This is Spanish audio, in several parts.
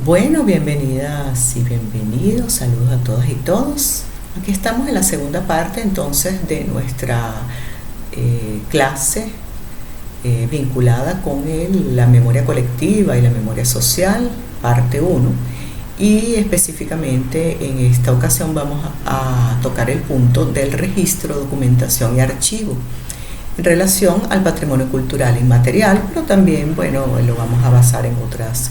Bueno, bienvenidas y bienvenidos, saludos a todas y todos. Aquí estamos en la segunda parte entonces de nuestra clase vinculada con la memoria colectiva y la memoria social, parte 1. Y específicamente en esta ocasión vamos a tocar el punto del registro, documentación y archivo en relación al patrimonio cultural inmaterial, pero también, bueno, lo vamos a basar en otras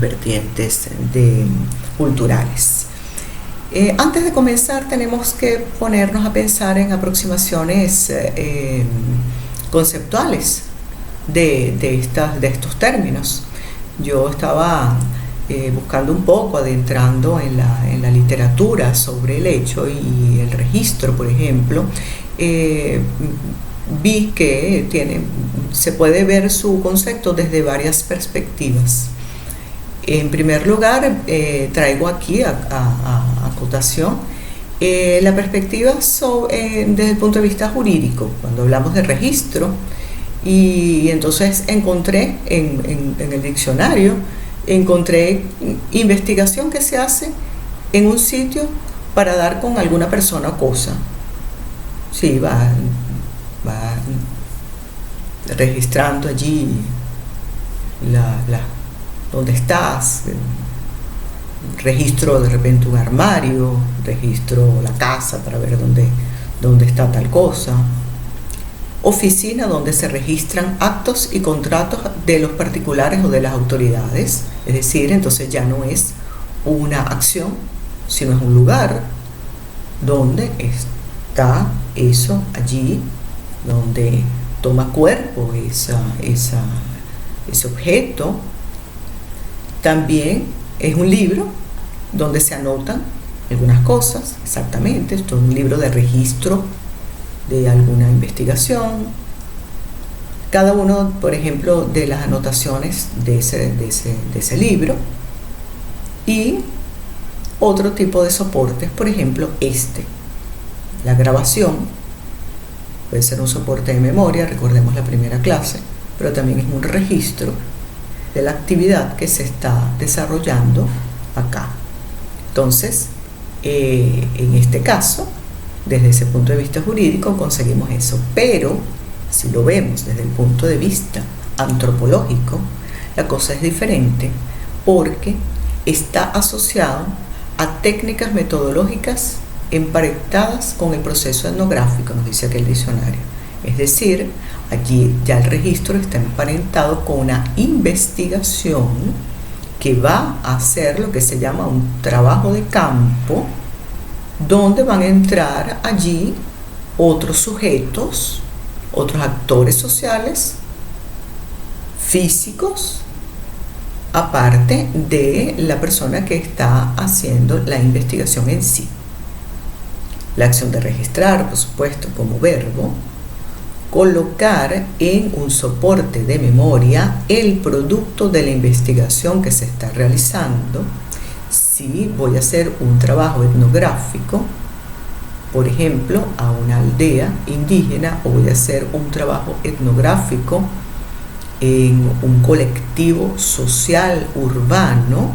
vertientes culturales. Antes de comenzar tenemos que ponernos a pensar en aproximaciones conceptuales de estos términos. Yo estaba buscando un poco, adentrando en la literatura sobre el hecho y el registro, por ejemplo. Vi que se puede ver su concepto desde varias perspectivas. En primer lugar, traigo aquí a acotación la perspectiva desde el punto de vista jurídico, cuando hablamos de registro, y entonces encontré en el diccionario, encontré investigación que se hace en un sitio para dar con alguna persona o cosa. Sí, va registrando allí dónde estás, registro de repente un armario, registro la casa para ver dónde está tal cosa, oficina donde se registran actos y contratos de los particulares o de las autoridades, es decir, entonces ya no es una acción, sino es un lugar donde está eso allí, donde toma cuerpo ese objeto. También es un libro donde se anotan algunas cosas, exactamente. Esto es un libro de registro de alguna investigación. Cada uno, por ejemplo, de las anotaciones de ese libro. Y otro tipo de soportes, por ejemplo, la grabación puede ser un soporte de memoria, recordemos la primera clase, pero también es un registro de la actividad que se está desarrollando acá. Entonces, en este caso, desde ese punto de vista jurídico conseguimos eso, pero si lo vemos desde el punto de vista antropológico, la cosa es diferente porque está asociado a técnicas metodológicas emparentadas con el proceso etnográfico, nos dice aquí el diccionario. Es decir, allí ya el registro está emparentado con una investigación que va a hacer lo que se llama un trabajo de campo, donde van a entrar allí otros sujetos, otros actores sociales, físicos, aparte de la persona que está haciendo la investigación en sí. La acción de registrar, por supuesto, como verbo, colocar en un soporte de memoria el producto de la investigación que se está realizando. Si voy a hacer un trabajo etnográfico, por ejemplo, a una aldea indígena, o voy a hacer un trabajo etnográfico en un colectivo social urbano,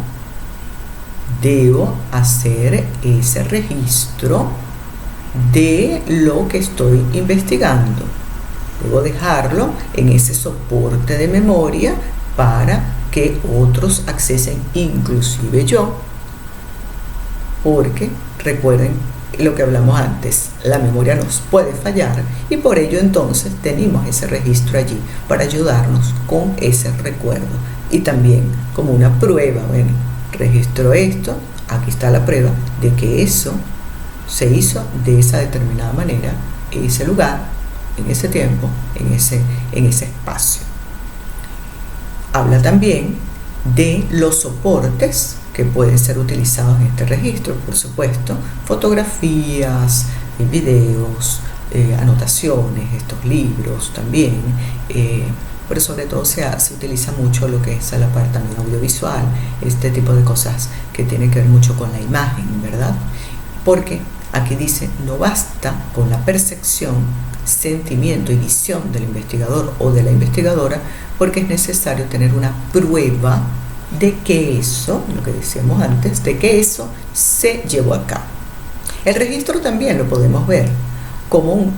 debo hacer ese registro de lo que estoy investigando. Debo dejarlo en ese soporte de memoria para que otros accesen, inclusive yo, porque recuerden lo que hablamos antes, la memoria nos puede fallar y por ello entonces tenemos ese registro allí para ayudarnos con ese recuerdo y también como una prueba. Bueno, registro esto, aquí está la prueba de que eso se hizo de esa determinada manera, en ese lugar, en ese tiempo, en ese espacio. Habla también de los soportes que pueden ser utilizados en este registro, por supuesto, fotografías, videos, anotaciones, estos libros también, pero sobre todo se utiliza mucho lo que es la parte también audiovisual, este tipo de cosas que tienen que ver mucho con la imagen, ¿verdad? Porque aquí dice, no basta con la percepción, sentimiento y visión del investigador o de la investigadora, porque es necesario tener una prueba de que eso, lo que decíamos antes, de que eso se llevó a cabo. El registro también lo podemos ver como un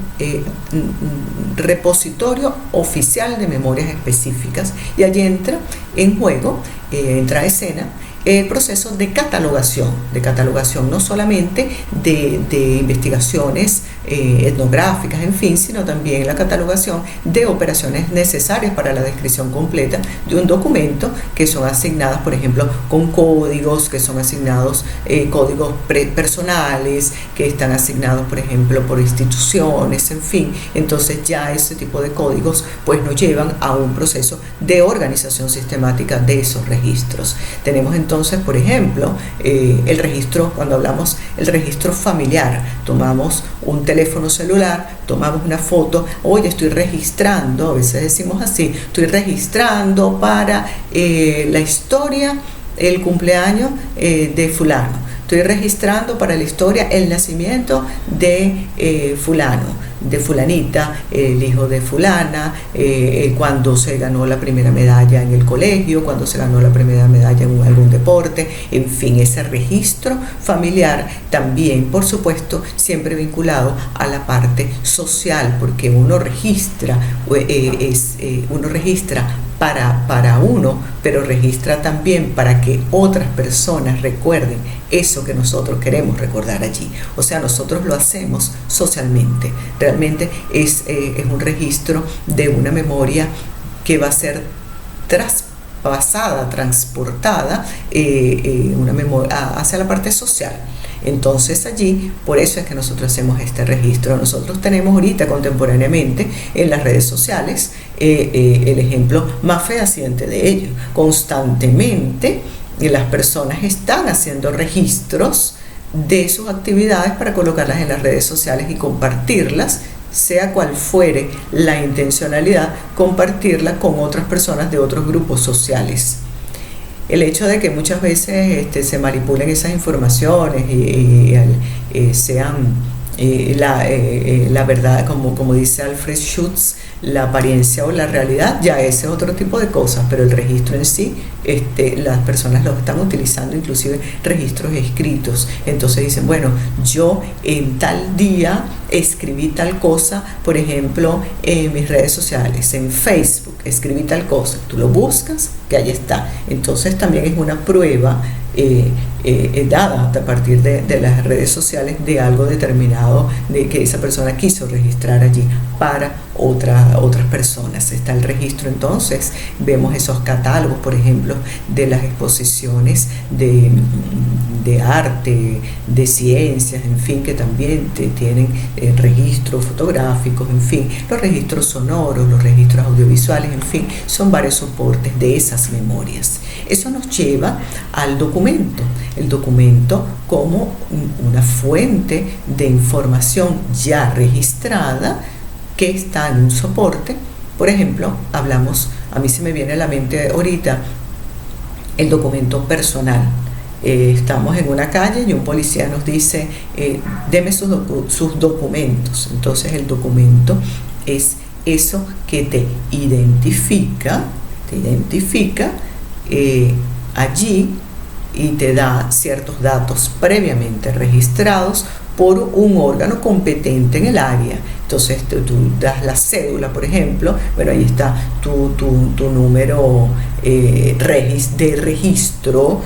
repositorio oficial de memorias específicas, y allí entra en juego, entra a escena el proceso de catalogación no solamente de investigaciones etnográficas, en fin, sino también la catalogación de operaciones necesarias para la descripción completa de un documento, que son asignadas, por ejemplo, con códigos, que son asignados códigos personales, que están asignados, por ejemplo, por instituciones, en fin. Entonces ya ese tipo de códigos pues nos llevan a un proceso de organización sistemática de esos registros. Tenemos entonces, por ejemplo, el registro, cuando hablamos el registro familiar, tomamos un teléfono celular, tomamos una foto, oye, estoy registrando, a veces decimos así, estoy registrando para la historia, el cumpleaños de fulano, estoy registrando para la historia el nacimiento de fulano, de fulanita, el hijo de fulana, cuando se ganó la primera medalla en el colegio, cuando se ganó la primera medalla en algún deporte, en fin, ese registro familiar también, por supuesto, siempre vinculado a la parte social, porque uno registra, uno registra para uno, pero registra también para que otras personas recuerden eso que nosotros queremos recordar allí. O sea, nosotros lo hacemos socialmente. Realmente es un registro de una memoria que va a ser traspasada, transportada una memoria hacia la parte social. Entonces allí, por eso es que nosotros hacemos este registro. Nosotros tenemos ahorita contemporáneamente en las redes sociales el ejemplo más fehaciente de ello. Constantemente las personas están haciendo registros de sus actividades para colocarlas en las redes sociales y compartirlas, sea cual fuere la intencionalidad, compartirla con otras personas de otros grupos sociales. El hecho de que muchas veces se manipulen esas informaciones y sean la verdad, como dice Alfred Schutz, la apariencia o la realidad, ya ese es otro tipo de cosas, pero el registro en sí, las personas lo están utilizando, inclusive registros escritos. Entonces dicen, bueno, yo en tal día escribí tal cosa, por ejemplo, en mis redes sociales, en Facebook, escribí tal cosa, tú lo buscas, que ahí está. Entonces también es una prueba dada a partir de las redes sociales de algo determinado de que esa persona quiso registrar allí para otras personas. Está el registro, entonces vemos esos catálogos, por ejemplo, de las exposiciones de arte, de ciencias, en fin, que también tienen registros fotográficos, en fin, los registros sonoros, los registros audiovisuales, en fin, son varios soportes de esas memorias. Eso nos lleva al documento, el documento como una fuente de información ya registrada que está en un soporte. Por ejemplo, a mí se me viene a la mente ahorita el documento personal. Estamos en una calle y un policía nos dice, deme sus documentos. Entonces el documento es eso que te identifica allí y te da ciertos datos previamente registrados por un órgano competente en el área. Entonces tú das la cédula, por ejemplo, bueno, ahí está tu número de registro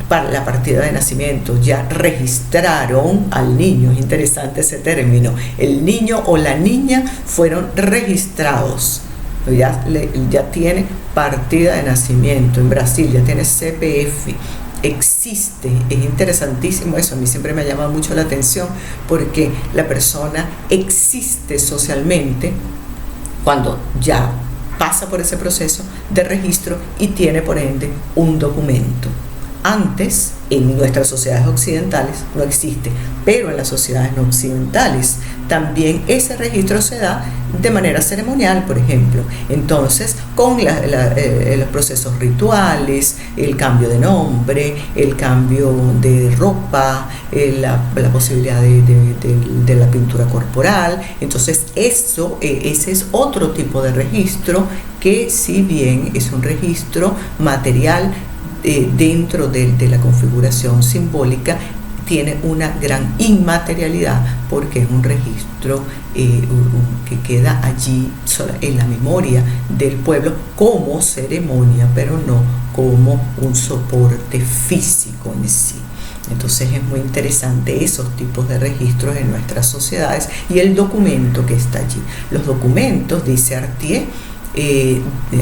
para la partida de nacimiento. Ya registraron al niño, es interesante ese término, el niño o la niña fueron registrados. Ya tiene partida de nacimiento en Brasil, ya tiene CPF, existe, es interesantísimo eso. A mí siempre me ha llamado mucho la atención porque la persona existe socialmente cuando ya pasa por ese proceso de registro y tiene por ende un documento. Antes, en nuestras sociedades occidentales no existe, pero en las sociedades no occidentales también ese registro se da de manera ceremonial, por ejemplo. Entonces, con los procesos rituales, el cambio de nombre, el cambio de ropa, la posibilidad de la pintura corporal. Entonces, ese es otro tipo de registro que si bien es un registro material dentro de la configuración simbólica, tiene una gran inmaterialidad porque es un registro que queda allí en la memoria del pueblo como ceremonia, pero no como un soporte físico en sí. Entonces es muy interesante esos tipos de registros en nuestras sociedades y el documento que está allí. Los documentos, dice Artier,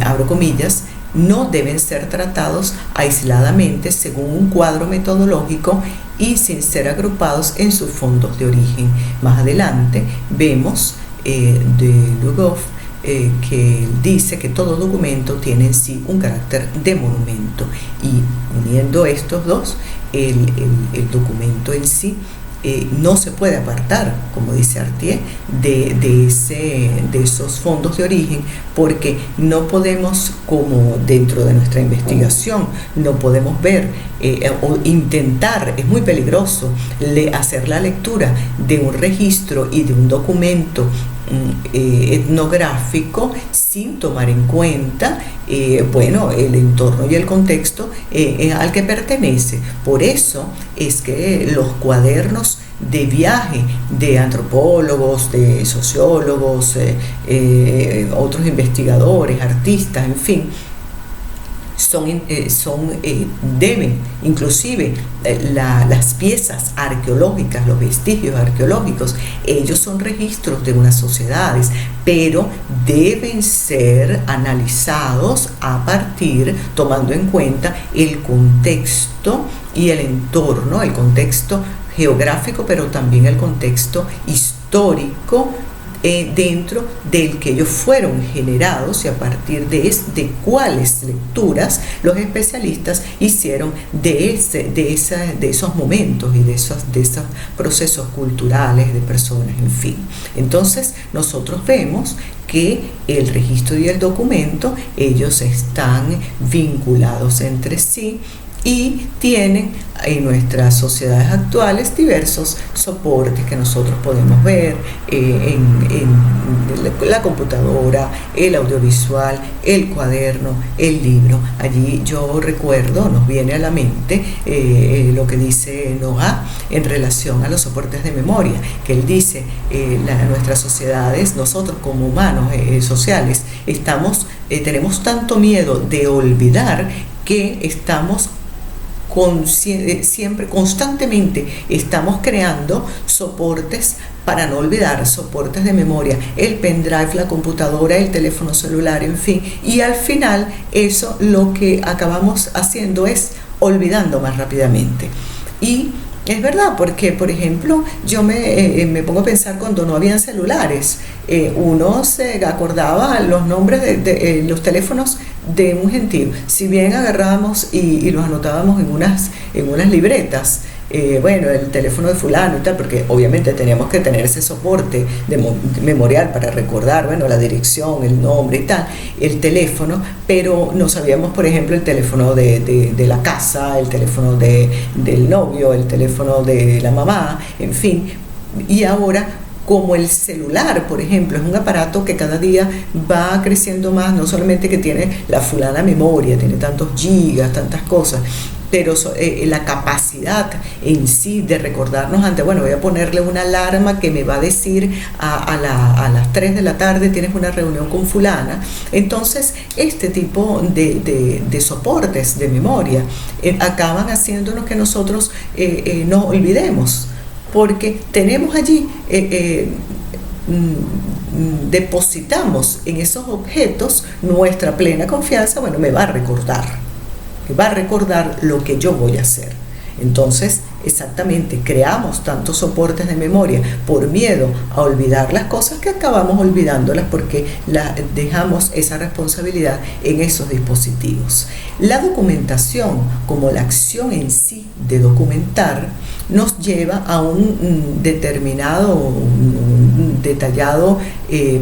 abro comillas, no deben ser tratados aisladamente según un cuadro metodológico y sin ser agrupados en sus fondos de origen. Más adelante vemos de Lugoff que dice que todo documento tiene en sí un carácter de monumento, y uniendo estos dos, el documento en sí no se puede apartar, como dice Artier, de esos fondos de origen, porque no podemos, como dentro de nuestra investigación, no podemos ver o intentar, es muy peligroso hacer la lectura de un registro y de un documento etnográfico sin tomar en cuenta el entorno y el contexto al que pertenece. Por eso es que los cuadernos de viaje de antropólogos, de sociólogos, otros investigadores, artistas, en fin, deben, inclusive las piezas arqueológicas, los vestigios arqueológicos, ellos son registros de unas sociedades, pero deben ser analizados tomando en cuenta el contexto y el entorno, el contexto geográfico, pero también el contexto histórico dentro del que ellos fueron generados, y a partir de cuáles lecturas los especialistas hicieron de esos momentos y de esos procesos culturales de personas, en fin. Entonces nosotros vemos que el registro y el documento, ellos están vinculados entre sí y tienen en nuestras sociedades actuales diversos soportes que nosotros podemos ver en la computadora, el audiovisual, el cuaderno, el libro. Allí yo recuerdo, nos viene a la mente lo que dice Noah en relación a los soportes de memoria, que él dice, nuestras sociedades, nosotros como humanos sociales, tenemos tanto miedo de olvidar que estamos siempre, constantemente estamos creando soportes para no olvidar, soportes de memoria, el pendrive, la computadora, el teléfono celular, en fin, y al final eso lo que acabamos haciendo es olvidando más rápidamente. Y es verdad, porque por ejemplo yo me pongo a pensar cuando no habían celulares, uno se acordaba los nombres de los teléfonos de un gentío, si bien agarrábamos y los anotábamos en unas libretas, el teléfono de fulano y tal, porque obviamente teníamos que tener ese soporte memorial para recordar, la dirección, el nombre y tal, el teléfono, pero no sabíamos, por ejemplo, el teléfono de la casa, el teléfono del novio, el teléfono de la mamá, en fin. Y ahora, como el celular, por ejemplo, es un aparato que cada día va creciendo más, no solamente que tiene la fulana memoria, tiene tantos gigas, tantas cosas, pero la capacidad en sí de recordarnos antes, voy a ponerle una alarma que me va a decir a las 3 de la tarde tienes una reunión con fulana. Entonces este tipo de soportes de memoria acaban haciéndonos que nosotros nos olvidemos, porque tenemos allí depositamos en esos objetos nuestra plena confianza. Me va a recordar lo que yo voy a hacer. Entonces, exactamente, creamos tantos soportes de memoria por miedo a olvidar las cosas que acabamos olvidándolas porque dejamos esa responsabilidad en esos dispositivos. La documentación, como la acción en sí de documentar, nos lleva a un detallado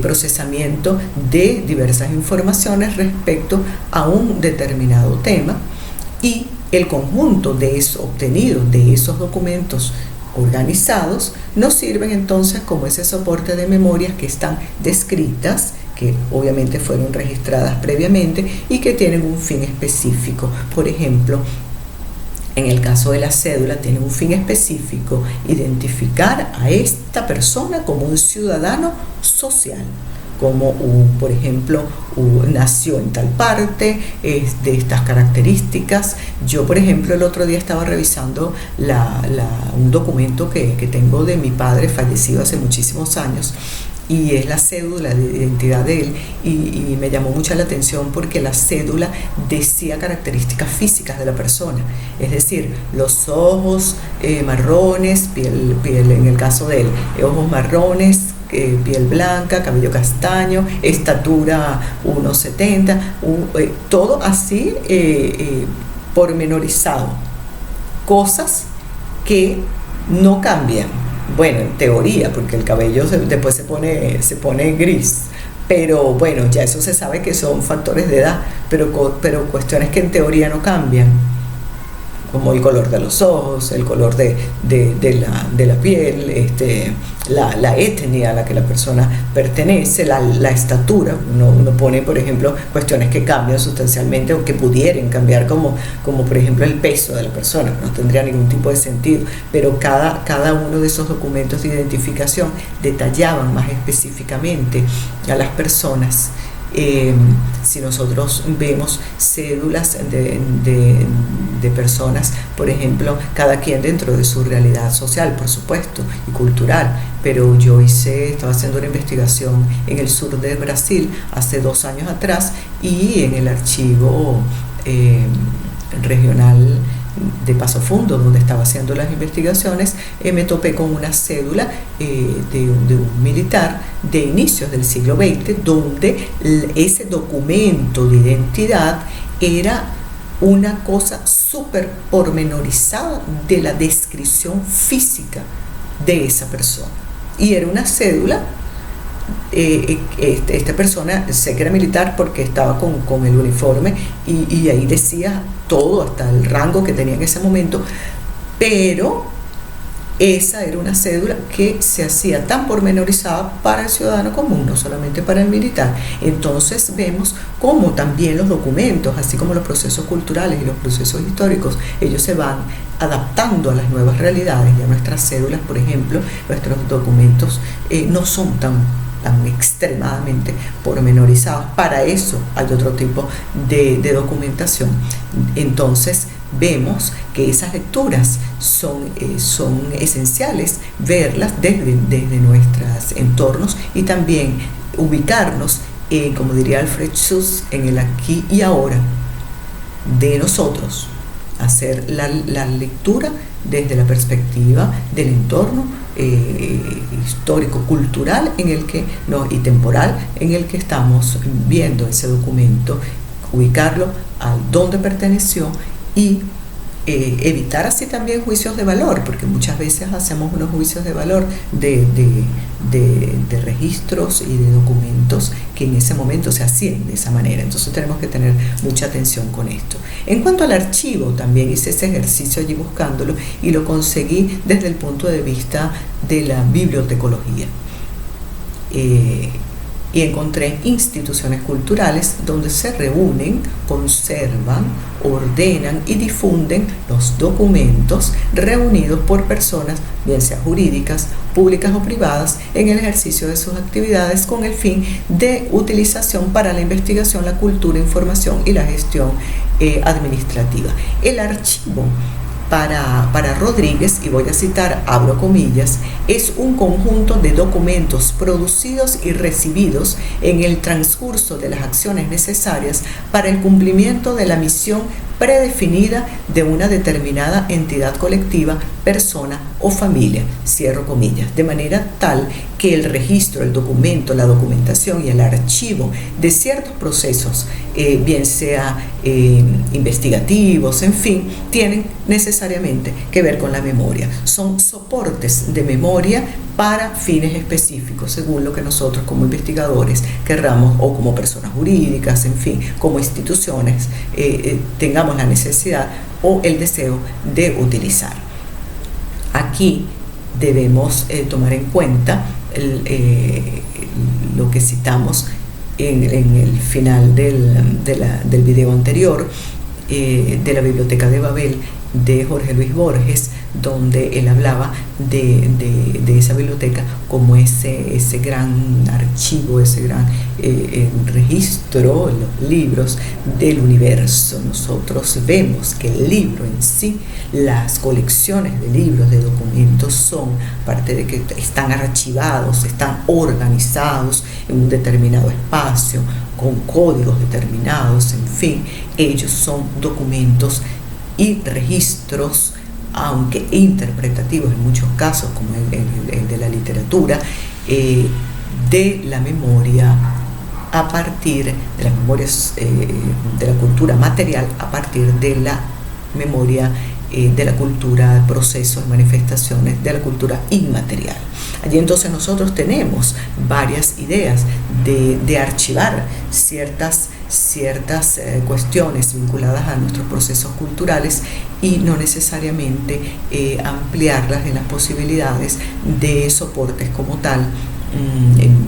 procesamiento de diversas informaciones respecto a un determinado tema, y el conjunto de eso obtenido de esos documentos organizados nos sirven entonces como ese soporte de memorias que están descritas que obviamente fueron registradas previamente y que tienen un fin específico. Por ejemplo, en el caso de la cédula tiene un fin específico: identificar a esta persona como un ciudadano social, como por ejemplo, nació en tal parte, es de estas características. Yo, por ejemplo, el otro día estaba revisando un documento que tengo de mi padre, fallecido hace muchísimos años, y es la cédula de identidad de él, y me llamó mucho la atención porque la cédula decía características físicas de la persona, es decir, los ojos marrones, piel, en el caso de él, ojos marrones, piel blanca, cabello castaño, estatura 1,70, todo así pormenorizado, cosas que no cambian. Bueno, en teoría, porque el cabello después se pone gris, pero bueno, ya eso se sabe que son factores de edad, pero cuestiones que en teoría no cambian, como el color de los ojos, el color de la piel, la etnia a la que la persona pertenece, la estatura. Uno pone, por ejemplo, cuestiones que cambian sustancialmente o que pudieran cambiar, como por ejemplo el peso de la persona, no tendría ningún tipo de sentido, pero cada uno de esos documentos de identificación detallaban más específicamente a las personas. Si nosotros vemos cédulas de personas, por ejemplo, cada quien dentro de su realidad social, por supuesto, y cultural, pero yo estaba haciendo una investigación en el sur de Brasil hace 2 años atrás, y en el archivo regional de Paso Fundo, donde estaba haciendo las investigaciones, me topé con una cédula de un militar de inicios del siglo XX, donde ese documento de identidad era una cosa súper pormenorizada de la descripción física de esa persona. Y era una cédula, esta persona, sé que era militar porque estaba con el uniforme, y ahí decía todo, hasta el rango que tenía en ese momento, pero esa era una cédula que se hacía tan pormenorizada para el ciudadano común, no solamente para el militar. Entonces vemos cómo también los documentos, así como los procesos culturales y los procesos históricos, ellos se van adaptando a las nuevas realidades. Ya nuestras cédulas, por ejemplo, nuestros documentos no son tan extremadamente pormenorizados. Para eso hay otro tipo de documentación. Entonces vemos que esas lecturas son esenciales, verlas desde nuestros entornos, y también ubicarnos, como diría Alfred Schuss, en el aquí y ahora de nosotros, hacer la lectura desde la perspectiva del entorno histórico, cultural y temporal en el que estamos viendo ese documento, ubicarlo a dónde perteneció, y evitar así también juicios de valor, porque muchas veces hacemos unos juicios de valor de registros y de documentos que en ese momento se hacían de esa manera. Entonces tenemos que tener mucha atención con esto. En cuanto al archivo, también hice ese ejercicio allí buscándolo, y lo conseguí desde el punto de vista de la bibliotecología. Y encontré instituciones culturales donde se reúnen, conservan, ordenan y difunden los documentos reunidos por personas, bien sea jurídicas, públicas o privadas, en el ejercicio de sus actividades con el fin de utilización para la investigación, la cultura, información y la gestión administrativa. El archivo para Rodríguez, y voy a citar, abro comillas, es un conjunto de documentos producidos y recibidos en el transcurso de las acciones necesarias para el cumplimiento de la misión predefinida de una determinada entidad colectiva, persona o familia, cierro comillas, de manera tal que el registro, el documento, la documentación y el archivo de ciertos procesos, bien sea investigativos, en fin, tienen necesariamente que ver con la memoria. Son soportes de memoria para fines específicos, según lo que nosotros como investigadores querramos, o como personas jurídicas, en fin, como instituciones, tengamos la necesidad o el deseo de utilizar. Aquí debemos tomar en cuenta lo que citamos en el final del video anterior, de la Biblioteca de Babel de Jorge Luis Borges, donde él hablaba de esa biblioteca como ese gran archivo, ese gran registro, los libros del universo. Nosotros vemos que el libro en sí, las colecciones de libros, de documentos, son parte de que están archivados, están organizados en un determinado espacio, con códigos determinados, en fin, ellos son documentos y registros, aunque interpretativos en muchos casos, como el de la literatura, de la memoria a partir de las memorias de la cultura material, a partir de la memoria de la cultura, procesos, manifestaciones de la cultura inmaterial. Allí entonces nosotros tenemos varias ideas de archivar ciertas cuestiones vinculadas a nuestros procesos culturales y no necesariamente ampliarlas en las posibilidades de soportes como tal en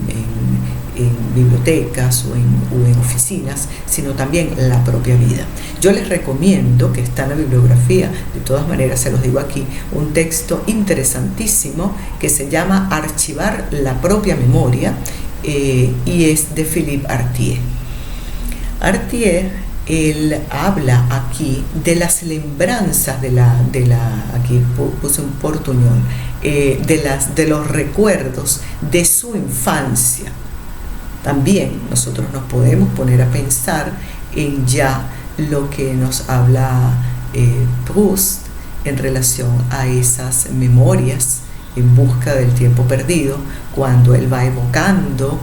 bibliotecas o en oficinas, sino también la propia vida. Yo les recomiendo, que está en la bibliografía, de todas maneras se los digo aquí, un texto interesantísimo que se llama Archivar la propia memoria, y es de Philippe Artier. Artier, él habla aquí de las lembranzas aquí puse un portuñol, de los recuerdos de su infancia. También nosotros nos podemos poner a pensar en ya lo que nos habla Proust en relación a esas memorias en busca del tiempo perdido, cuando él va evocando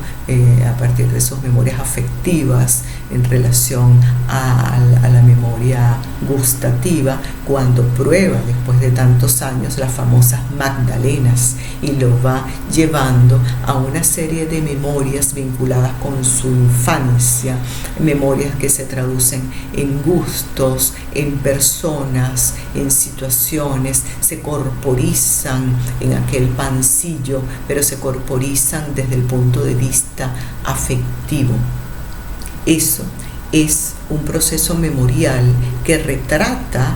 a partir de sus memorias afectivas en relación a la memoria gustativa, cuando prueba después de tantos años las famosas magdalenas y lo va llevando a una serie de memorias vinculadas con su infancia, memorias que se traducen en gustos, en personas, en situaciones, se corporizan en aquel pancillo, pero se corporizan desde el punto de vista afectivo. Eso es un proceso memorial que retrata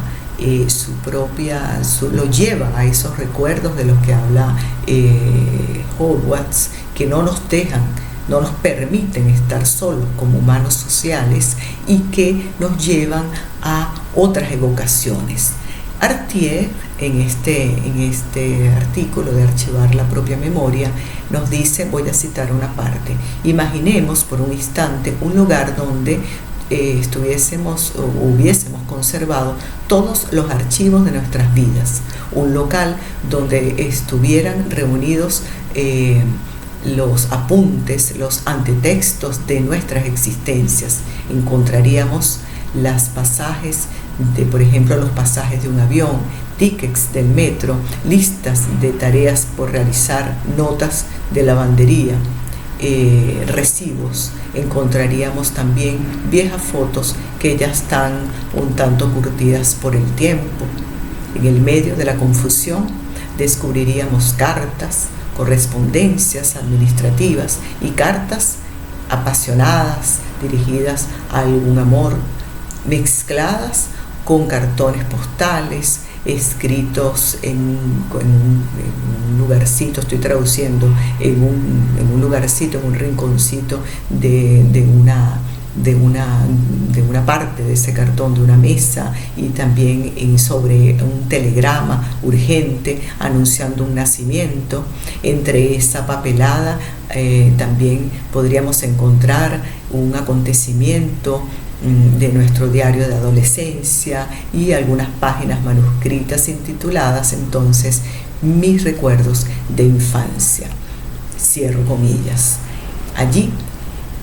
lo lleva a esos recuerdos de los que habla Howatts, que no nos permiten estar solos como humanos sociales y que nos llevan a otras evocaciones. Artier, en este artículo de Archivar la propia memoria, nos dice, voy a citar una parte: imaginemos por un instante un lugar donde hubiésemos conservado todos los archivos de nuestras vidas, un local donde estuvieran reunidos los apuntes, los antetextos de nuestras existencias. Encontraríamos los pasajes por ejemplo, los pasajes de un avión, tickets del metro, listas de tareas por realizar, notas de lavandería, recibos. Encontraríamos también viejas fotos que ya están un tanto curtidas por el tiempo. En el medio de la confusión descubriríamos cartas, correspondencias administrativas y cartas apasionadas dirigidas a algún amor, mezcladas con cartones postales escritos en un lugarcito, estoy traduciendo, en un lugarcito, en un rinconcito de una parte de ese cartón, de una mesa, y también sobre un telegrama urgente anunciando un nacimiento. Entre esa papelada también podríamos encontrar un acontecimiento de nuestro diario de adolescencia y algunas páginas manuscritas intituladas entonces Mis recuerdos de infancia. Cierro comillas. Allí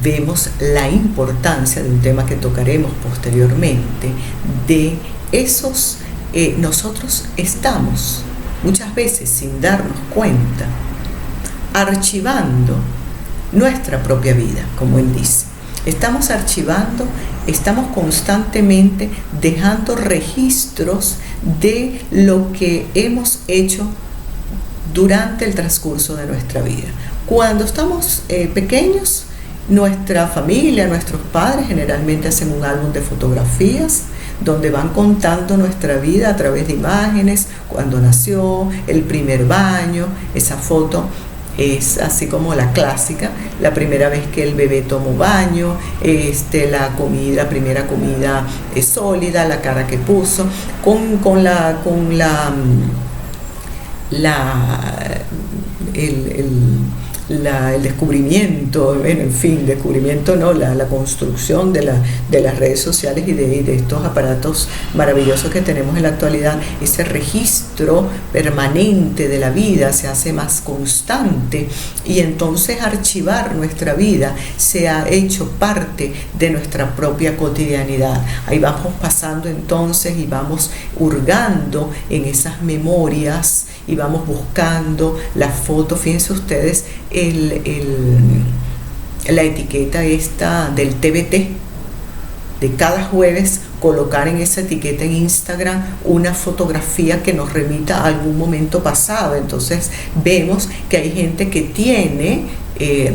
vemos la importancia de un tema que tocaremos posteriormente, de esos, nosotros estamos muchas veces sin darnos cuenta archivando nuestra propia vida, como él dice. Estamos archivando, estamos constantemente dejando registros de lo que hemos hecho durante el transcurso de nuestra vida. Cuando estamos pequeños, Nuestra familia, nuestros padres generalmente hacen un álbum de fotografías donde van contando nuestra vida a través de imágenes, cuando nació, el primer baño. Esa foto es así como la clásica, la primera vez que el bebé tomó baño, la comida, la primera comida sólida, la cara que puso, el descubrimiento, en fin, descubrimiento no, la construcción de las redes sociales y de estos aparatos maravillosos que tenemos en la actualidad. Ese registro permanente de la vida se hace más constante, y entonces archivar nuestra vida se ha hecho parte de nuestra propia cotidianidad. Ahí vamos pasando entonces y vamos hurgando en esas memorias y vamos buscando las fotos. Fíjense ustedes la etiqueta esta del TBT, de cada jueves colocar en esa etiqueta en Instagram una fotografía que nos remita a algún momento pasado. Entonces vemos que hay gente que tiene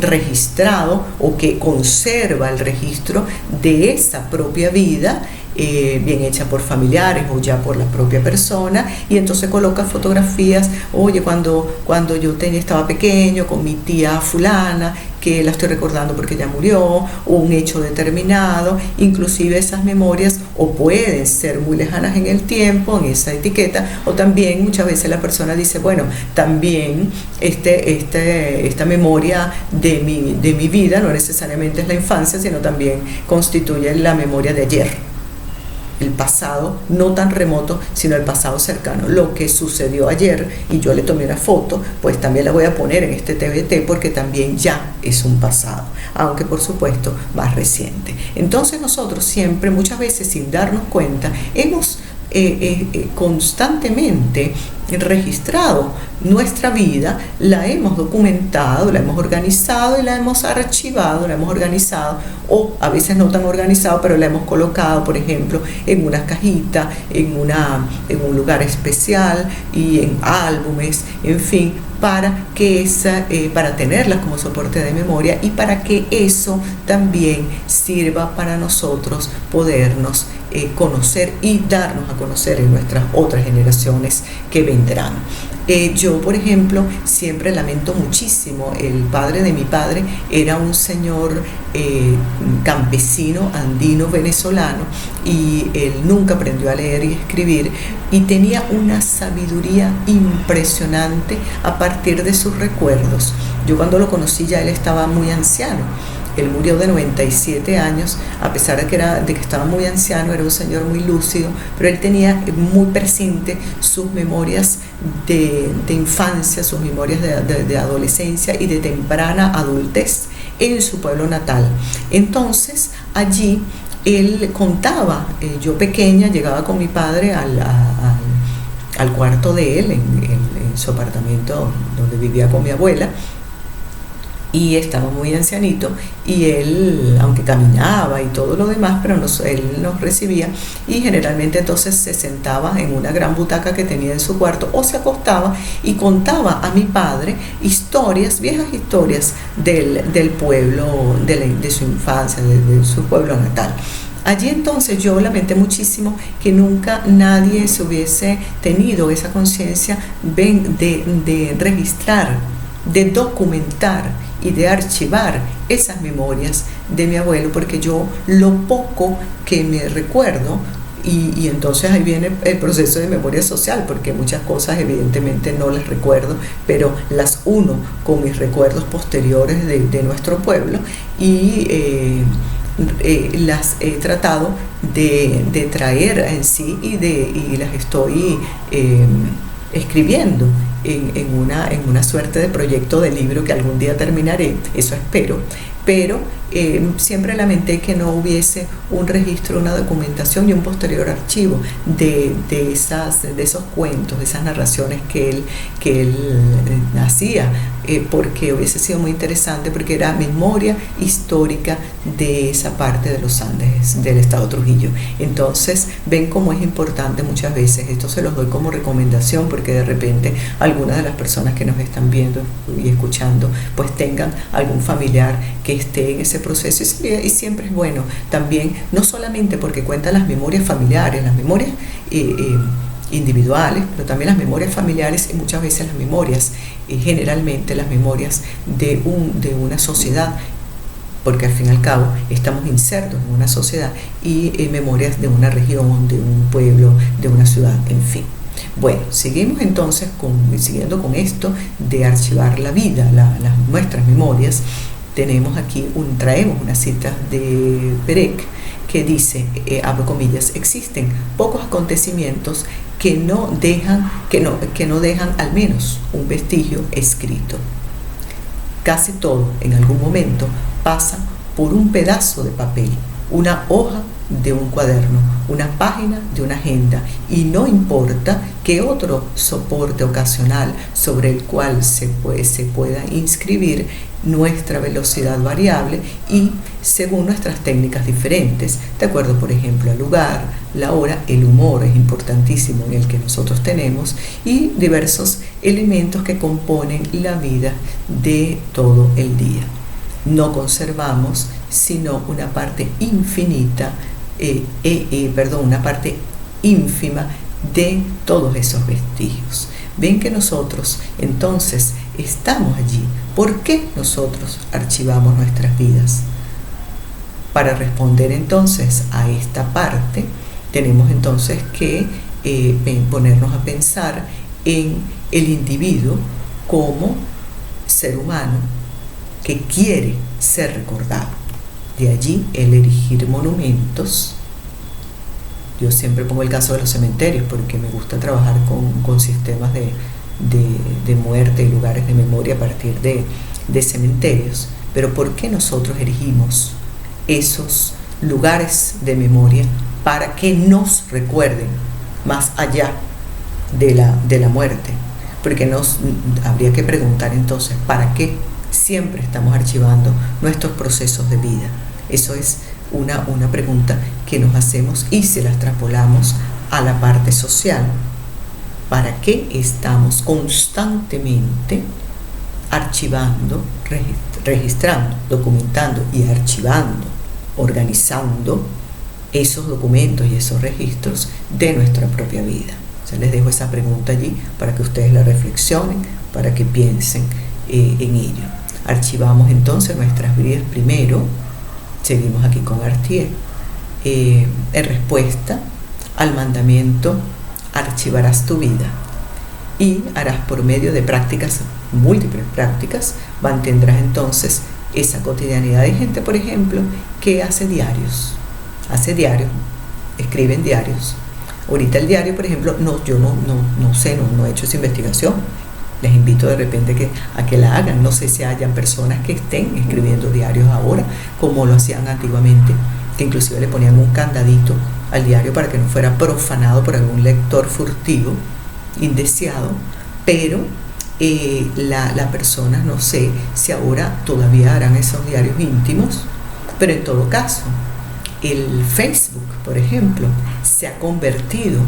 registrado o que conserva el registro de esa propia vida, bien hecha por familiares o ya por la propia persona, y entonces coloca fotografías. Oye, cuando yo estaba pequeño con mi tía fulana, que la estoy recordando porque ya murió, o un hecho determinado. Inclusive esas memorias o pueden ser muy lejanas en el tiempo, en esa etiqueta, o también muchas veces la persona dice, bueno, también esta memoria de mi vida no necesariamente es la infancia, sino también constituye la memoria de ayer, el pasado no tan remoto, sino el pasado cercano, lo que sucedió ayer, y yo le tomé una foto, pues también la voy a poner en este TBT porque también ya es un pasado, aunque por supuesto más reciente. Entonces nosotros siempre, muchas veces sin darnos cuenta, hemos constantemente registrado nuestra vida, la hemos documentado, la hemos organizado y la hemos archivado, la hemos organizado, o a veces no tan organizado, pero la hemos colocado, por ejemplo, en una cajita, en un lugar especial y en álbumes, en fin, para tenerlas como soporte de memoria, y para que eso también sirva para nosotros podernos conocer y darnos a conocer en nuestras otras generaciones que vendrán. Yo, por ejemplo, siempre lamento muchísimo, el padre de mi padre era un señor campesino, andino, venezolano, y él nunca aprendió a leer y escribir, y tenía una sabiduría impresionante a partir de sus recuerdos. Yo cuando lo conocí ya él estaba muy anciano. Él murió de 97 años, a pesar de que estaba muy anciano, era un señor muy lúcido, pero él tenía muy presente sus memorias de infancia, sus memorias de adolescencia y de temprana adultez en su pueblo natal. Entonces, allí él contaba, yo pequeña llegaba con mi padre al cuarto de él, en su apartamento donde vivía con mi abuela, y estaba muy ancianito, y él, aunque caminaba y todo lo demás, pero él nos recibía, y generalmente entonces se sentaba en una gran butaca que tenía en su cuarto, o se acostaba y contaba a mi padre historias, viejas historias del pueblo, de su infancia, de su pueblo natal. Allí entonces yo lamenté muchísimo que nunca nadie se hubiese tenido esa conciencia de registrar, de documentar y de archivar esas memorias de mi abuelo, porque yo lo poco que me recuerdo, y entonces ahí viene el proceso de memoria social, porque muchas cosas evidentemente no las recuerdo, pero las uno con mis recuerdos posteriores de nuestro pueblo, y las he tratado de traer en sí, y las estoy escribiendo en una suerte de proyecto de libro que algún día terminaré, eso espero, pero siempre lamenté que no hubiese un registro, una documentación y un posterior archivo de esos cuentos, de esas narraciones que él hacía porque hubiese sido muy interesante, porque era memoria histórica de esa parte de los Andes, del estado Trujillo. Entonces, ven cómo es importante muchas veces, esto se los doy como recomendación, porque de repente algunas de las personas que nos están viendo y escuchando, pues tengan algún familiar que esté en ese proceso, y siempre es bueno también, no solamente porque cuentan las memorias familiares, las memorias individuales, pero también las memorias familiares y muchas veces las memorias, generalmente las memorias de una sociedad, porque al fin y al cabo estamos insertos en una sociedad, y memorias de una región, de un pueblo, de una ciudad, en fin. Bueno, seguimos entonces siguiendo con esto de archivar la vida, nuestras memorias. Traemos una cita de Perec que dice, abro comillas, existen pocos acontecimientos que no dejan al menos un vestigio escrito. Casi todo en algún momento pasa por un pedazo de papel, una hoja de un cuaderno, una página de una agenda, y no importa qué otro soporte ocasional sobre el cual se pueda inscribir nuestra velocidad variable y según nuestras técnicas diferentes, de acuerdo, por ejemplo, al lugar, la hora, el humor es importantísimo en el que nosotros tenemos, y diversos elementos que componen la vida de todo el día. No conservamos sino una parte una parte ínfima de todos esos vestigios. Ven que nosotros entonces estamos allí. ¿Por qué nosotros archivamos nuestras vidas? Para responder entonces a esta parte, tenemos entonces que ponernos a pensar en el individuo como ser humano que quiere ser recordado. De allí el erigir monumentos. Yo siempre pongo el caso de los cementerios porque me gusta trabajar con sistemas de muerte y lugares de memoria a partir de cementerios. Pero ¿por qué nosotros erigimos esos lugares de memoria? Para que nos recuerden más allá de la muerte. Porque habría que preguntar entonces, ¿para qué siempre estamos archivando nuestros procesos de vida? Eso es una pregunta que nos hacemos y se las traspolamos a la parte social. ¿Para qué estamos constantemente archivando, registrando, documentando y archivando, organizando esos documentos y esos registros de nuestra propia vida? O sea, les dejo esa pregunta allí para que ustedes la reflexionen, para que piensen en ello. Archivamos entonces nuestras vidas primero. Seguimos aquí con Artier. En respuesta al mandamiento, archivarás tu vida y harás por medio de múltiples prácticas, mantendrás entonces esa cotidianidad. Hay gente, por ejemplo, que hace diarios, escriben diarios. Ahorita el diario, por ejemplo, yo no sé, no he hecho esa investigación. Les invito de repente a que la hagan. No sé si hayan personas que estén escribiendo diarios ahora, como lo hacían antiguamente, que inclusive le ponían un candadito al diario para que no fuera profanado por algún lector furtivo, indeseado. Pero la persona, no sé si ahora todavía harán esos diarios íntimos, pero en todo caso, el Facebook, por ejemplo, se ha convertido.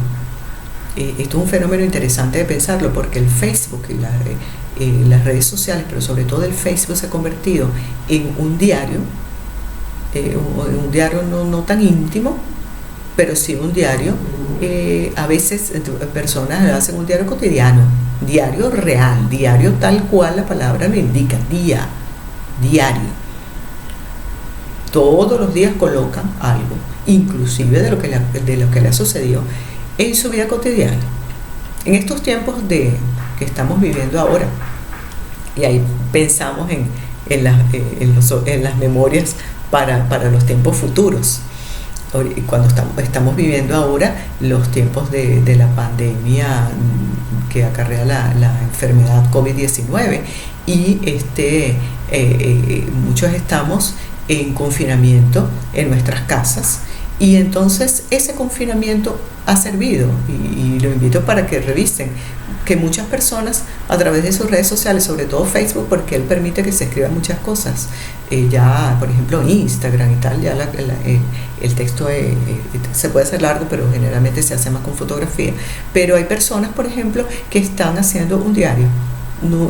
Esto es un fenómeno interesante de pensarlo, porque el Facebook y las redes sociales, pero sobre todo el Facebook, se ha convertido en un diario, no tan íntimo, pero sí un diario. A veces personas hacen un diario cotidiano, diario real, diario tal cual la palabra lo indica, diario. Todos los días colocan algo, inclusive de lo que le ha sucedido en su vida cotidiana. En estos tiempos que estamos viviendo ahora, y ahí pensamos en las memorias para los tiempos futuros. Cuando estamos viviendo ahora los tiempos de la pandemia que acarrea la enfermedad COVID-19, y muchos estamos en confinamiento en nuestras casas. Y entonces ese confinamiento ha servido, y lo invito para que revisen que muchas personas a través de sus redes sociales, sobre todo Facebook, porque él permite que se escriban muchas cosas, ya por ejemplo Instagram y tal, ya el texto se puede hacer largo, pero generalmente se hace más con fotografía. Pero hay personas, por ejemplo, que están haciendo un diario.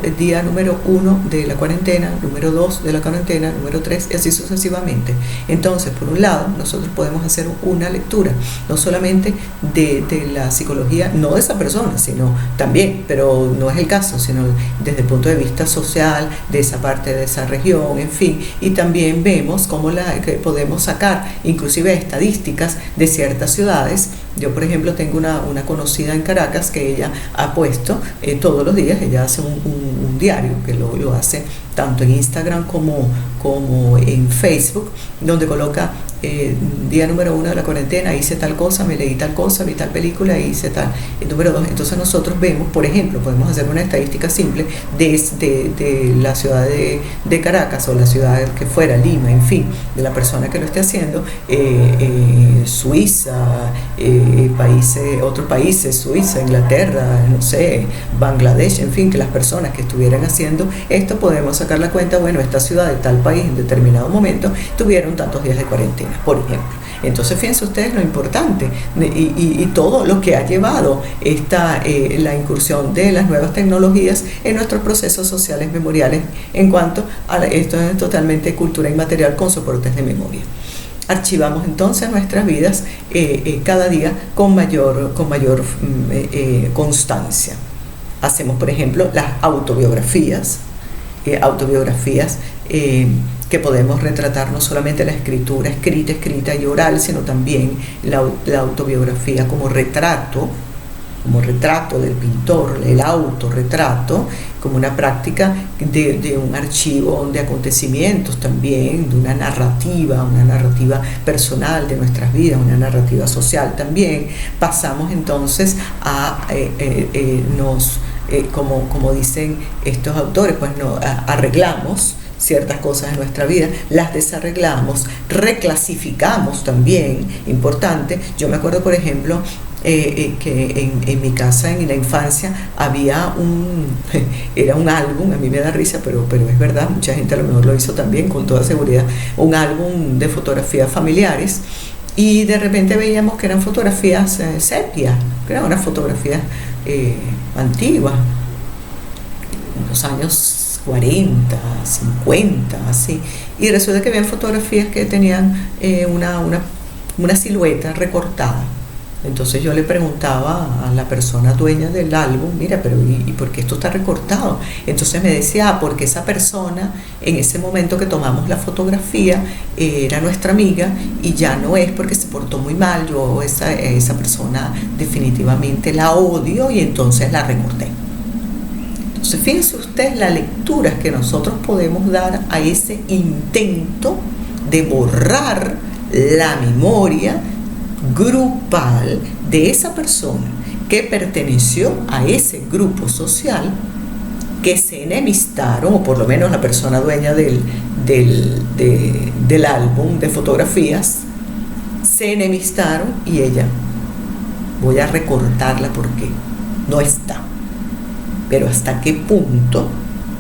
El día número 1 de la cuarentena, número 2 de la cuarentena, número 3 y así sucesivamente. Entonces, por un lado, nosotros podemos hacer una lectura, no solamente de la psicología, no de esa persona, sino también, pero no es el caso, sino desde el punto de vista social, de esa parte de esa región, en fin. Y también vemos cómo que podemos sacar inclusive estadísticas de ciertas ciudades. Yo, por ejemplo, tengo una conocida en Caracas que ella ha puesto todos los días, ella hace un diario que lo hace tanto en Instagram como en Facebook, donde coloca día número 1 de la cuarentena, hice tal cosa, me leí tal cosa, vi tal película, hice tal. Número 2, entonces nosotros vemos, por ejemplo, podemos hacer una estadística simple de la ciudad de Caracas o la ciudad que fuera, Lima, en fin, de la persona que lo esté haciendo, Suiza, otros países, Suiza, Inglaterra, no sé, Bangladesh, en fin, que las personas que estuvieran haciendo esto, podemos sacar la cuenta, bueno, esta ciudad de tal país en determinado momento tuvieron tantos días de cuarentena, por ejemplo. Entonces fíjense ustedes lo importante y todo lo que ha llevado la incursión de las nuevas tecnologías en nuestros procesos sociales memoriales en cuanto a esto es totalmente cultura inmaterial con soportes de memoria. Archivamos entonces nuestras vidas cada día con mayor constancia. Hacemos, por ejemplo, las autobiografías que podemos retratar no solamente la escritura escrita y oral, sino también la autobiografía como retrato del pintor, el autorretrato, como una práctica de un archivo de acontecimientos también, de una narrativa personal de nuestras vidas, una narrativa social también. Pasamos entonces como dicen estos autores, pues arreglamos ciertas cosas en nuestra vida, las desarreglamos, reclasificamos también, importante. Yo me acuerdo, por ejemplo, que en mi casa, en la infancia, había era un álbum, a mí me da risa, pero es verdad, mucha gente a lo mejor lo hizo también, con toda seguridad, un álbum de fotografías familiares, y de repente veíamos que eran fotografías sepia, que eran unas fotografías antiguas, en los años 40, 50, así, y resulta que habían fotografías que tenían una silueta recortada. Entonces yo le preguntaba a la persona dueña del álbum, mira, pero ¿y por qué esto está recortado? Entonces me decía, porque esa persona, en ese momento que tomamos la fotografía, era nuestra amiga y ya no es porque se portó muy mal, yo esa persona definitivamente la odio y entonces la recorté. Entonces fíjense ustedes la lectura que nosotros podemos dar a ese intento de borrar la memoria grupal de esa persona que perteneció a ese grupo social, que se enemistaron, o por lo menos la persona dueña del álbum de fotografías, se enemistaron y ella, voy a recortarla porque no está. Pero hasta qué punto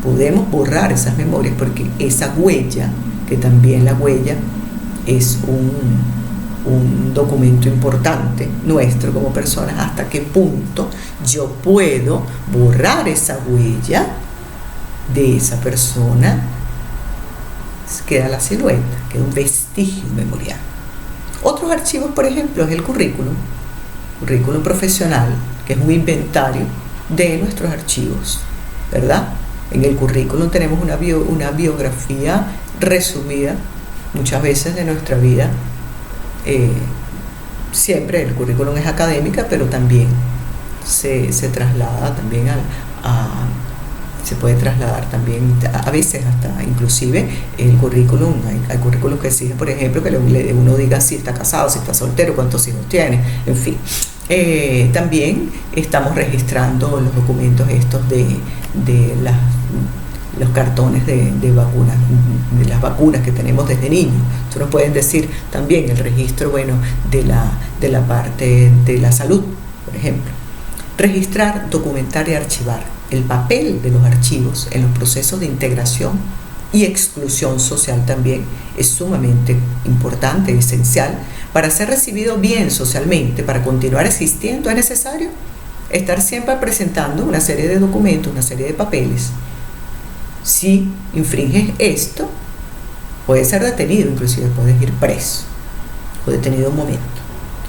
podemos borrar esas memorias, porque esa huella, que también la huella es un documento importante nuestro como personas, hasta qué punto yo puedo borrar esa huella de esa persona, queda la silueta, queda un vestigio memorial. Otros archivos, por ejemplo, es el currículum profesional, que es un inventario de nuestros archivos, ¿verdad? En el currículum tenemos una biografía resumida muchas veces de nuestra vida. Siempre el currículum es académica, pero también se traslada también se puede trasladar también a veces hasta inclusive el currículum. Hay currículum que exigen, por ejemplo, que uno diga si está casado, si está soltero, cuántos hijos tiene, en fin. También estamos registrando los documentos estos de los cartones de vacunas, de las vacunas que tenemos desde niños. Esto nos pueden decir también el registro, bueno, de la parte de la salud, por ejemplo. Registrar, documentar y archivar. El papel de los archivos en los procesos de integración y exclusión social también es sumamente importante, esencial. Para ser recibido bien socialmente, para continuar existiendo, es necesario estar siempre presentando una serie de documentos, una serie de papeles. Si infringes esto, puedes ser detenido, inclusive puedes ir preso o detenido un momento.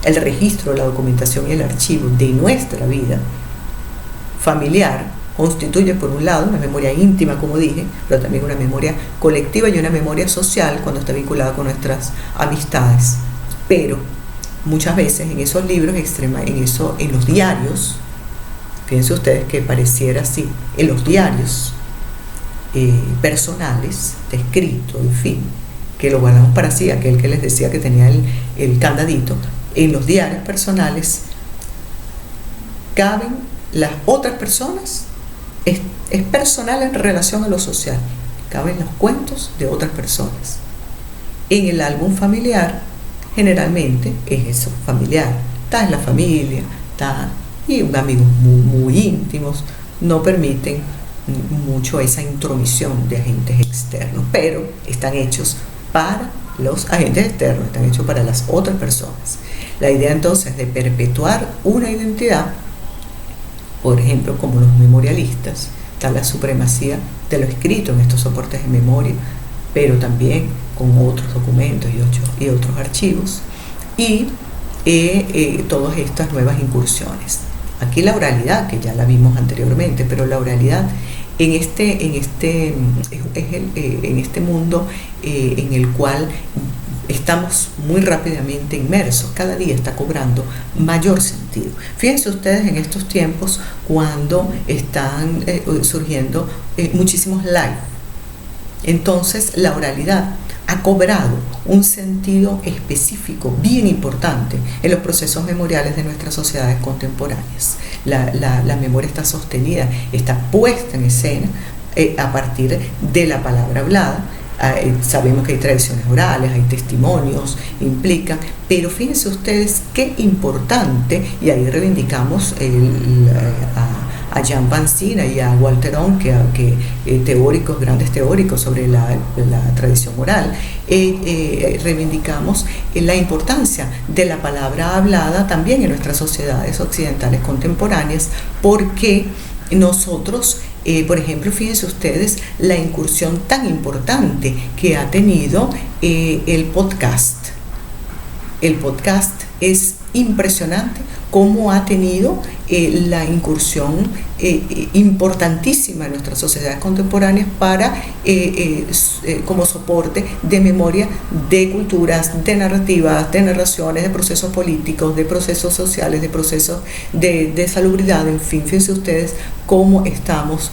El registro, la documentación y el archivo de nuestra vida familiar constituye, por un lado, una memoria íntima, como dije, pero también una memoria colectiva y una memoria social cuando está vinculada con nuestras amistades. Pero muchas veces en esos libros, en los diarios, fíjense ustedes que pareciera así, en los diarios personales, de escrito, en fin, que lo guardamos para sí, aquel que les decía que tenía el candadito, en los diarios personales caben las otras personas, es personal en relación a lo social, caben los cuentos de otras personas. En el álbum familiar, generalmente es eso, familiar, está en la familia, está, y amigos muy íntimos no permiten mucho esa intromisión de agentes externos, pero están hechos para los agentes externos, están hechos para las otras personas. La idea entonces de perpetuar una identidad, por ejemplo, como los memorialistas, está la supremacía de lo escrito en estos soportes de memoria, pero también con otros documentos y otros archivos, y todas estas nuevas incursiones. Aquí la oralidad, que ya la vimos anteriormente, pero la oralidad en este mundo en el cual estamos muy rápidamente inmersos, cada día está cobrando mayor sentido. Fíjense ustedes en estos tiempos cuando están surgiendo muchísimos live. Entonces la oralidad ha cobrado un sentido específico bien importante en los procesos memoriales de nuestras sociedades contemporáneas. La memoria está sostenida, está puesta en escena a partir de la palabra hablada. Sabemos que hay tradiciones orales, hay testimonios, implican, pero fíjense ustedes qué importante, y ahí reivindicamos a Jan Pansina y a Walter Ong, que grandes teóricos sobre la tradición oral, reivindicamos la importancia de la palabra hablada también en nuestras sociedades occidentales contemporáneas, porque nosotros, por ejemplo, fíjense ustedes la incursión tan importante que ha tenido el podcast. El podcast es impresionante cómo ha tenido la incursión importantísima en nuestras sociedades contemporáneas para como soporte de memoria de culturas, de narrativas, de narraciones, de procesos políticos, de procesos sociales, de procesos de salubridad, en fin, fíjense ustedes cómo estamos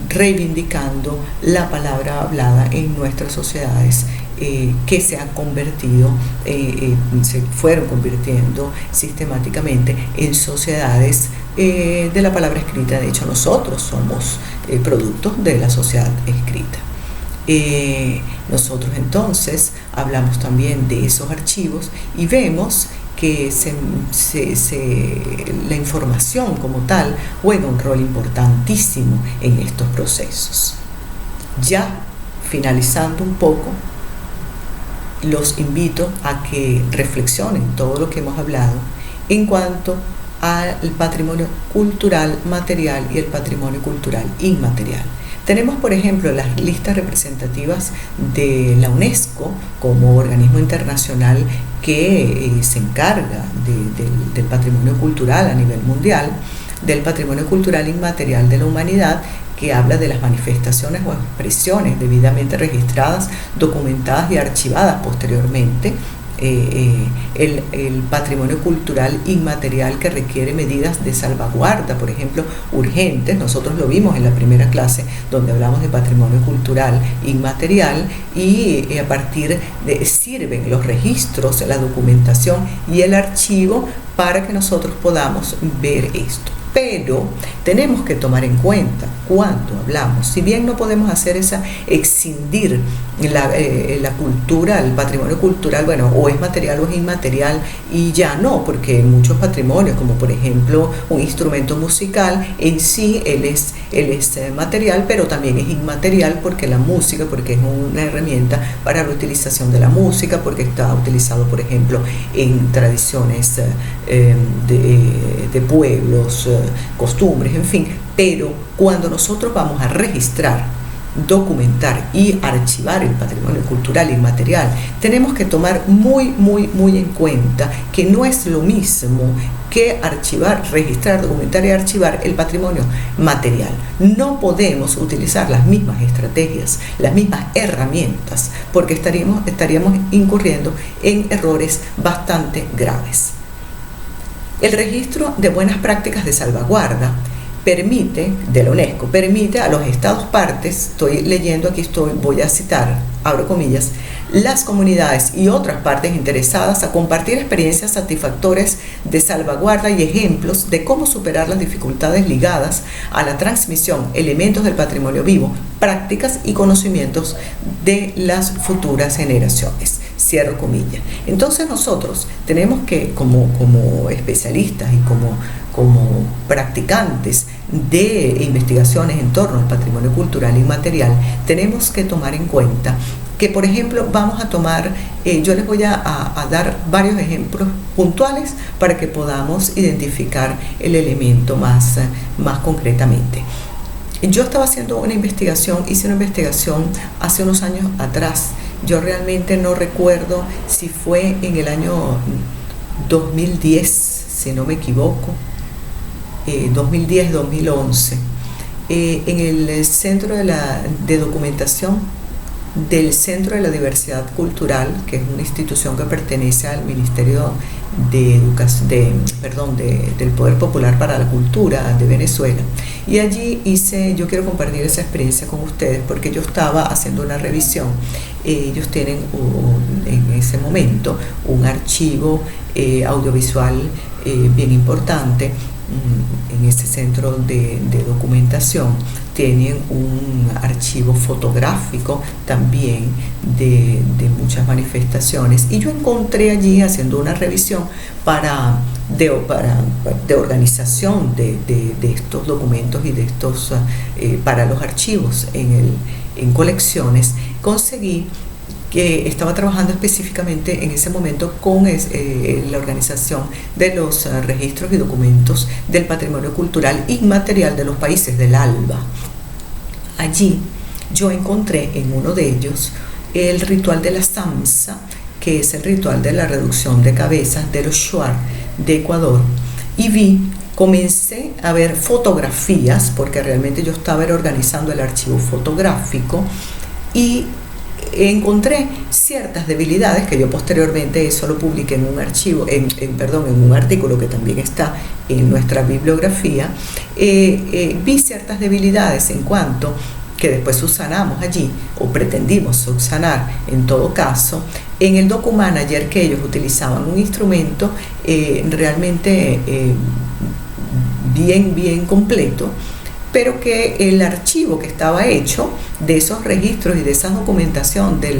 reivindicando la palabra hablada en nuestras sociedades que se han convertido, se fueron convirtiendo sistemáticamente en sociedades de la palabra escrita. De hecho, nosotros somos productos de la sociedad escrita. Nosotros entonces hablamos también de esos archivos y vemos que la información como tal juega un rol importantísimo en estos procesos. Ya finalizando un poco, los invito a que reflexionen todo lo que hemos hablado en cuanto al patrimonio cultural material y el patrimonio cultural inmaterial. Tenemos, por ejemplo, las listas representativas de la UNESCO como organismo internacional que se encarga del patrimonio cultural a nivel mundial, del patrimonio cultural inmaterial de la humanidad, que habla de las manifestaciones o expresiones debidamente registradas, documentadas y archivadas posteriormente. El patrimonio cultural inmaterial, que requiere medidas de salvaguarda, por ejemplo, urgentes. Nosotros lo vimos en la primera clase donde hablamos de patrimonio cultural inmaterial, y a partir de sirven los registros, la documentación y el archivo para que nosotros podamos ver esto. Pero tenemos que tomar en cuenta cuando hablamos, si bien no podemos hacer esa excindir la cultura, el patrimonio cultural, bueno, o es material o es inmaterial, y ya no, porque muchos patrimonios, como por ejemplo un instrumento musical, en sí él es material, pero también es inmaterial porque la música, porque es una herramienta para la utilización de la música, porque está utilizado, por ejemplo, en tradiciones de pueblos, costumbres, en fin. Pero cuando nosotros vamos a registrar, documentar y archivar el patrimonio cultural inmaterial, tenemos que tomar muy en cuenta que no es lo mismo que archivar, registrar, documentar y archivar el patrimonio material. No podemos utilizar las mismas estrategias, las mismas herramientas, porque estaríamos incurriendo en errores bastante graves. El registro de buenas prácticas de salvaguarda de la UNESCO, permite a los estados partes, estoy leyendo aquí, voy a citar, abro comillas, las comunidades y otras partes interesadas a compartir experiencias satisfactorias de salvaguarda y ejemplos de cómo superar las dificultades ligadas a la transmisión, elementos del patrimonio vivo, prácticas y conocimientos de las futuras generaciones. Cierro comillas. Entonces nosotros tenemos que, como especialistas y como practicantes de investigaciones en torno al patrimonio cultural inmaterial, tenemos que tomar en cuenta que, por ejemplo, vamos a tomar, yo les voy a dar varios ejemplos puntuales para que podamos identificar el elemento más concretamente. Yo estaba haciendo hice una investigación hace unos años atrás. Yo realmente no recuerdo si fue en el año 2010, si no me equivoco, 2010-2011, en el Centro de Documentación del Centro de la Diversidad Cultural, que es una institución que pertenece al Ministerio del Poder Popular para la Cultura de Venezuela. Y allí yo quiero compartir esa experiencia con ustedes porque yo estaba haciendo una revisión. Ellos tienen en ese momento un archivo audiovisual bien importante. En ese centro de documentación tienen un archivo fotográfico también de muchas manifestaciones, y yo encontré allí, haciendo una revisión de organización de estos documentos y de estos para los archivos en colecciones, conseguí que estaba trabajando específicamente en ese momento con la organización de los registros y documentos del patrimonio cultural inmaterial de los países del ALBA. Allí yo encontré en uno de ellos el ritual de la Samsa, que es el ritual de la reducción de cabezas de los Shuar de Ecuador, y comencé a ver fotografías, porque realmente yo estaba organizando el archivo fotográfico, y encontré ciertas debilidades que yo posteriormente eso lo publiqué en un archivo, en un artículo que también está en nuestra bibliografía. Vi ciertas debilidades en cuanto que después subsanamos allí, o pretendimos subsanar en todo caso, en el DocuManager, que ellos utilizaban un instrumento realmente bien completo, pero que el archivo que estaba hecho de esos registros y de esa documentación de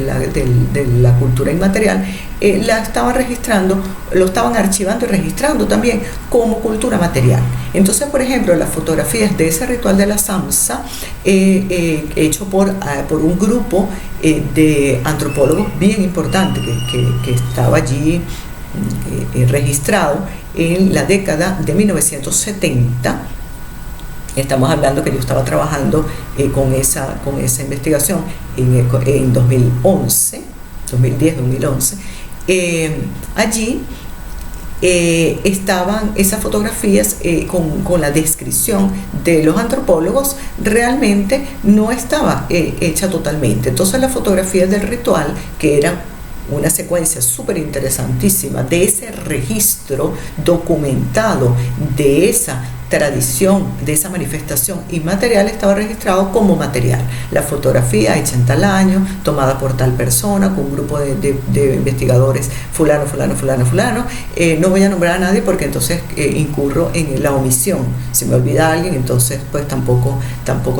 la cultura inmaterial, la estaban registrando, lo estaban archivando y registrando también como cultura material. Entonces, por ejemplo, las fotografías de ese ritual de la Samsa, hecho por un grupo de antropólogos bien importante que estaba allí registrado en la década de 1970. Estamos hablando que yo estaba trabajando con esa investigación en 2011, 2010-2011. Allí estaban esas fotografías con la descripción de los antropólogos, realmente no estaba hecha totalmente. Entonces las fotografías del ritual, que eran una secuencia súper interesantísima de ese registro documentado de esa tradición, de esa manifestación inmaterial, estaba registrado como material. La fotografía hecha en tal año, tomada por tal persona, con un grupo de investigadores, fulano, fulano, fulano, fulano. No voy a nombrar a nadie porque entonces incurro en la omisión. Si me olvida alguien, entonces pues tampoco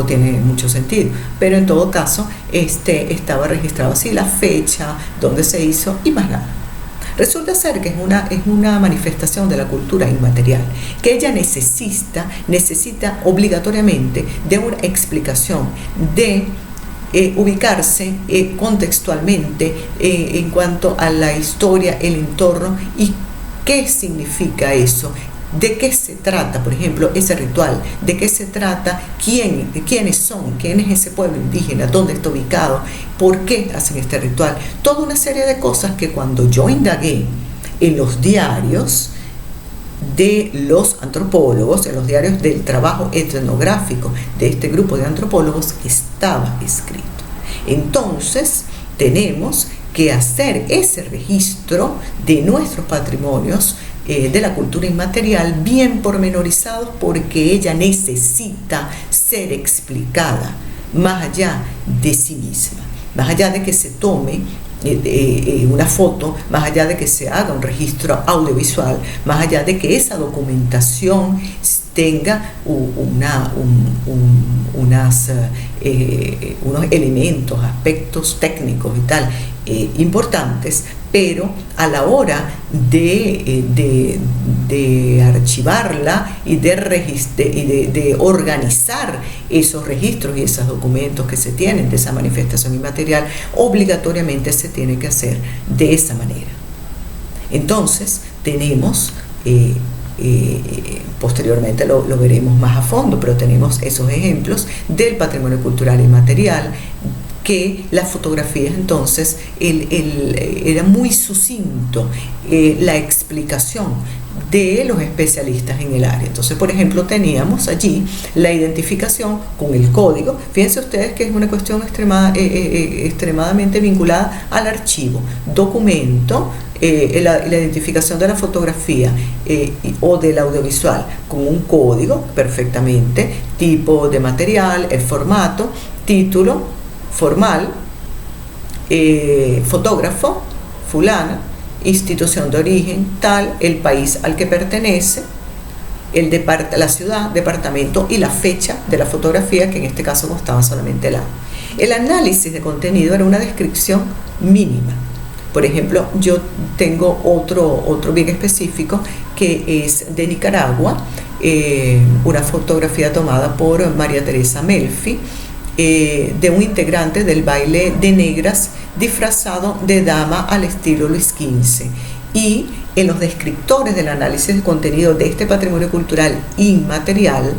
tiene mucho sentido. Pero en todo caso, estaba registrado así la fecha, dónde se hizo y más nada. Resulta ser que es una manifestación de la cultura inmaterial, que ella necesita obligatoriamente de una explicación, de ubicarse contextualmente en cuanto a la historia, el entorno y qué significa eso. ¿De qué se trata, por ejemplo, ese ritual? ¿De qué se trata? ¿Quiénes son? ¿Quién es ese pueblo indígena? ¿Dónde está ubicado? ¿Por qué hacen este ritual? Toda una serie de cosas que cuando yo indagué en los diarios de los antropólogos, en los diarios del trabajo etnográfico de este grupo de antropólogos, estaba escrito. Entonces, tenemos que hacer ese registro de nuestros patrimonios de la cultura inmaterial bien pormenorizados, porque ella necesita ser explicada más allá de sí misma, más allá de que se tome una foto, más allá de que se haga un registro audiovisual, más allá de que esa documentación tenga unos elementos, aspectos técnicos y tal importantes, pero a la hora de archivarla y de organizar esos registros y esos documentos que se tienen de esa manifestación inmaterial, obligatoriamente se tiene que hacer de esa manera. Entonces tenemos posteriormente lo veremos más a fondo, pero tenemos esos ejemplos del patrimonio cultural inmaterial, que las fotografías entonces era muy sucinto la explicación de los especialistas en el área. Entonces, por ejemplo, teníamos allí la identificación con el código. Fíjense ustedes que es una cuestión extremadamente vinculada al archivo, documento, la identificación de la fotografía o del audiovisual con un código perfectamente, tipo de material, el formato, título formal, fotógrafo, fulana, institución de origen, tal, el país al que pertenece, la ciudad, departamento y la fecha de la fotografía, que en este caso constaba solamente el año. El análisis de contenido era una descripción mínima. Por ejemplo, yo tengo otro bien específico que es de Nicaragua, una fotografía tomada por María Teresa Melfi, de un integrante del baile de negras disfrazado de dama al estilo Luis XV. Y en los descriptores del análisis de contenido de este patrimonio cultural inmaterial,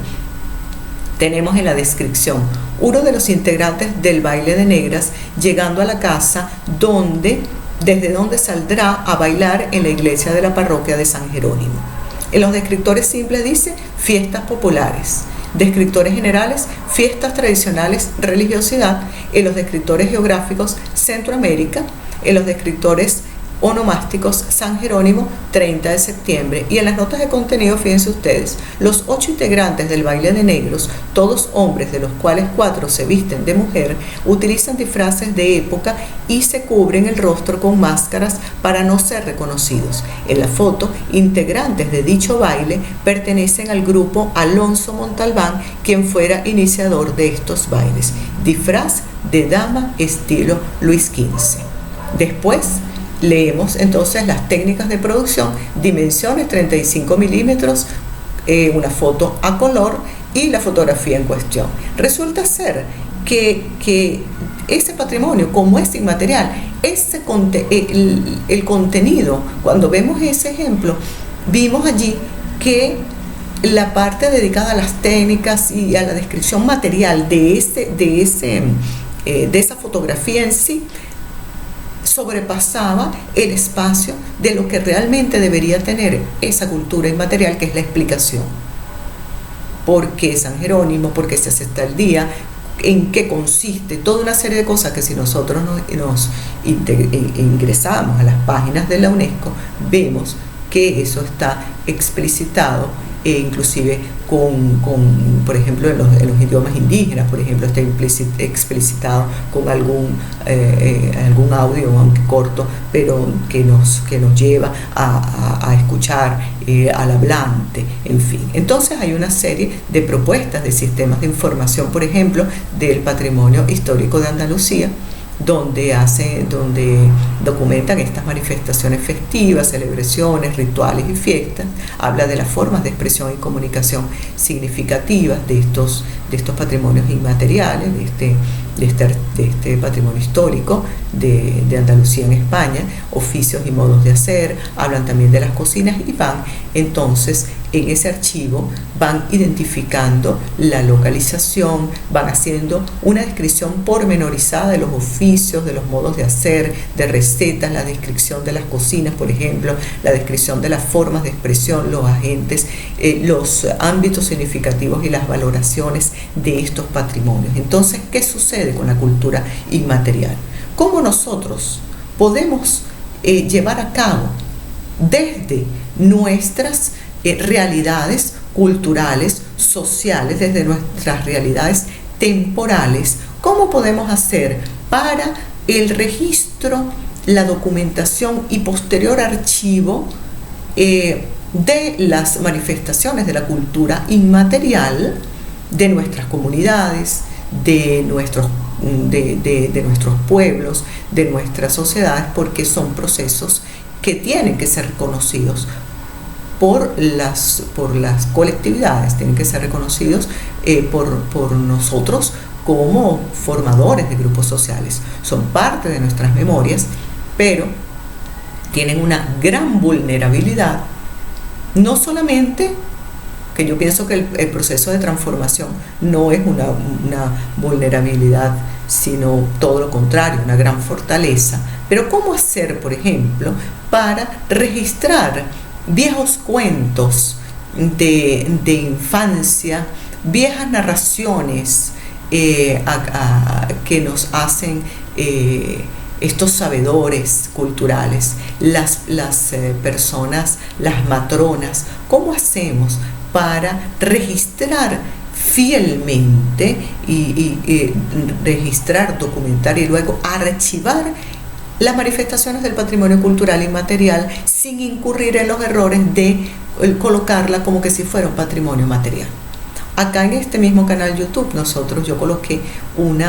tenemos en la descripción uno de los integrantes del baile de negras llegando a la casa desde donde saldrá a bailar en la iglesia de la parroquia de San Jerónimo. En los descriptores simples dice fiestas populares. Descriptores generales, fiestas tradicionales, religiosidad. En los descriptores geográficos, Centroamérica. En los descriptores onomásticos, San Jerónimo, 30 de septiembre. Y en las notas de contenido, fíjense ustedes, los 8 integrantes del baile de negros, todos hombres, de los cuales 4 se visten de mujer, utilizan disfraces de época y se cubren el rostro con máscaras para no ser reconocidos. En la foto, integrantes de dicho baile pertenecen al grupo Alonso Montalbán, quien fuera iniciador de estos bailes. Disfraz de dama estilo Luis XV. Después, leemos entonces las técnicas de producción, dimensiones 35 milímetros, una foto a color y la fotografía en cuestión. Resulta ser que ese patrimonio, como es inmaterial, el contenido, cuando vemos ese ejemplo, vimos allí que la parte dedicada a las técnicas y a la descripción material de esa fotografía en sí, sobrepasaba el espacio de lo que realmente debería tener esa cultura inmaterial, que es la explicación. ¿Por qué San Jerónimo? ¿Por qué se hace tal día? ¿En qué consiste? Toda una serie de cosas que si nosotros nos ingresamos a las páginas de la UNESCO, vemos que eso está explicitado, inclusive por ejemplo, en los idiomas indígenas, por ejemplo, está explicitado con algún audio, aunque corto, pero que nos lleva a escuchar al hablante, en fin. Entonces hay una serie de propuestas de sistemas de información, por ejemplo, del patrimonio histórico de Andalucía, donde documentan estas manifestaciones festivas, celebraciones, rituales y fiestas. Habla de las formas de expresión y comunicación significativas de estos patrimonios inmateriales, de este patrimonio histórico de Andalucía en España, oficios y modos de hacer. Hablan también de las cocinas y van entonces en ese archivo, van identificando la localización, van haciendo una descripción pormenorizada de los oficios, de los modos de hacer, de recetas, la descripción de las cocinas, por ejemplo, la descripción de las formas de expresión, los agentes, los ámbitos significativos y las valoraciones de estos patrimonios. Entonces, ¿qué sucede con la cultura inmaterial? ¿Cómo nosotros podemos llevar a cabo desde nuestras realidades culturales, sociales, desde nuestras realidades temporales, cómo podemos hacer para el registro, la documentación y posterior archivo de las manifestaciones de la cultura inmaterial de nuestras comunidades, de nuestros pueblos, de nuestras sociedades, porque son procesos que tienen que ser reconocidos por las colectividades, tienen que ser reconocidos por nosotros como formadores de grupos sociales. Son parte de nuestras memorias, pero tienen una gran vulnerabilidad, no solamente, que yo pienso que el proceso de transformación no es una vulnerabilidad, sino todo lo contrario, una gran fortaleza. Pero ¿cómo hacer, por ejemplo, para registrar viejos cuentos de infancia, viejas narraciones que nos hacen estos sabedores culturales, las personas, las matronas? ¿Cómo hacemos para registrar fielmente y registrar, documentar y luego archivar las manifestaciones del patrimonio cultural inmaterial sin incurrir en los errores de colocarla como que si fuera un patrimonio material? Acá en este mismo canal YouTube yo coloqué un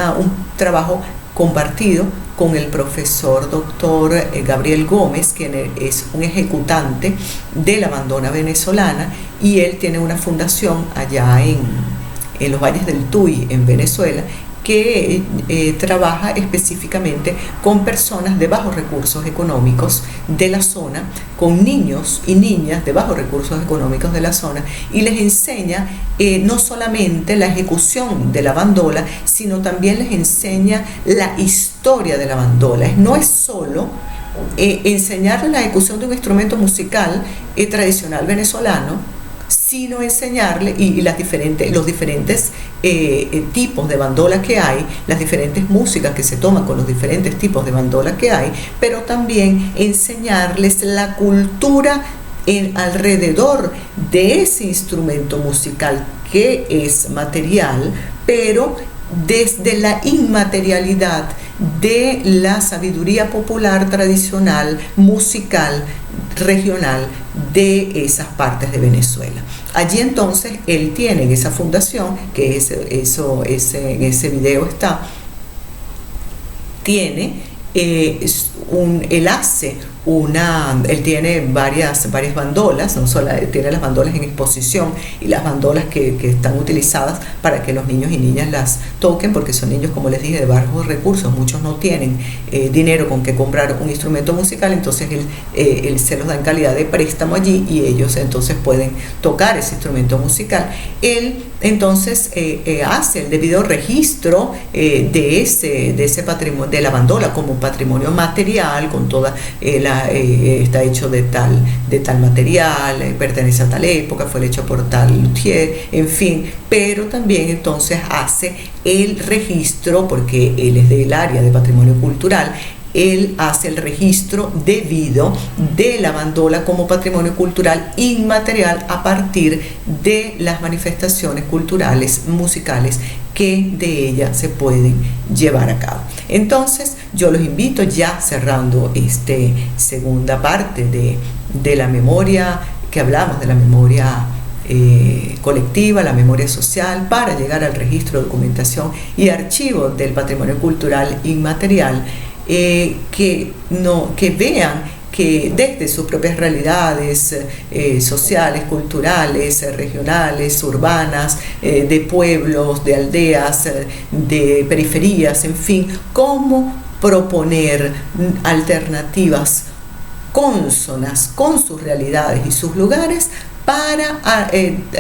trabajo compartido con el profesor doctor Gabriel Gómez, quien es un ejecutante de la bandona venezolana, y él tiene una fundación allá en los valles del Tuy, en Venezuela, que trabaja específicamente con personas de bajos recursos económicos de la zona, con niños y niñas de bajos recursos económicos de la zona, y les enseña no solamente la ejecución de la bandola, sino también les enseña la historia de la bandola. No es solo enseñarles la ejecución de un instrumento musical tradicional venezolano, sino enseñarle los diferentes tipos de bandola que hay, las diferentes músicas que se toman con los diferentes tipos de bandola que hay, pero también enseñarles la cultura alrededor de ese instrumento musical que es material, pero desde la inmaterialidad de la sabiduría popular, tradicional, musical, regional de esas partes de Venezuela. Allí entonces él tiene en esa fundación, que en ese video está, él tiene varias bandolas, no solo tiene las bandolas en exposición y las bandolas que están utilizadas para que los niños y niñas las toquen, porque son niños, como les dije, de bajos recursos. Muchos no tienen dinero con que comprar un instrumento musical, entonces él se los da en calidad de préstamo allí y ellos entonces pueden tocar ese instrumento musical. Él entonces hace el debido registro de ese patrimonio, de la bandola como patrimonio material, con toda está hecho de tal material, pertenece a tal época, fue hecho por tal luthier, en fin, pero también entonces hace el registro, porque él es del área de patrimonio cultural, él hace el registro debido de la bandola como patrimonio cultural inmaterial a partir de las manifestaciones culturales, musicales que de ella se pueden llevar a cabo. Entonces, yo los invito, ya cerrando esta segunda parte de la memoria, que hablamos de la memoria colectiva, la memoria social, para llegar al registro, documentación y archivo del patrimonio cultural inmaterial, que vean que desde sus propias realidades sociales, culturales, regionales, urbanas, de pueblos, de aldeas, de periferias, en fin, cómo proponer alternativas cónsonas con sus realidades y sus lugares para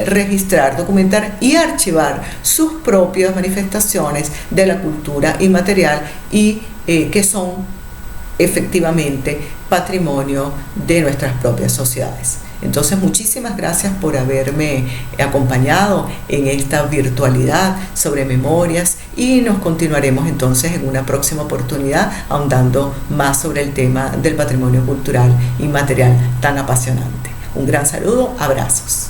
registrar, documentar y archivar sus propias manifestaciones de la cultura inmaterial y que son efectivamente patrimonio de nuestras propias sociedades. Entonces, muchísimas gracias por haberme acompañado en esta virtualidad sobre memorias, y nos continuaremos entonces en una próxima oportunidad ahondando más sobre el tema del patrimonio cultural inmaterial tan apasionante. Un gran saludo, abrazos.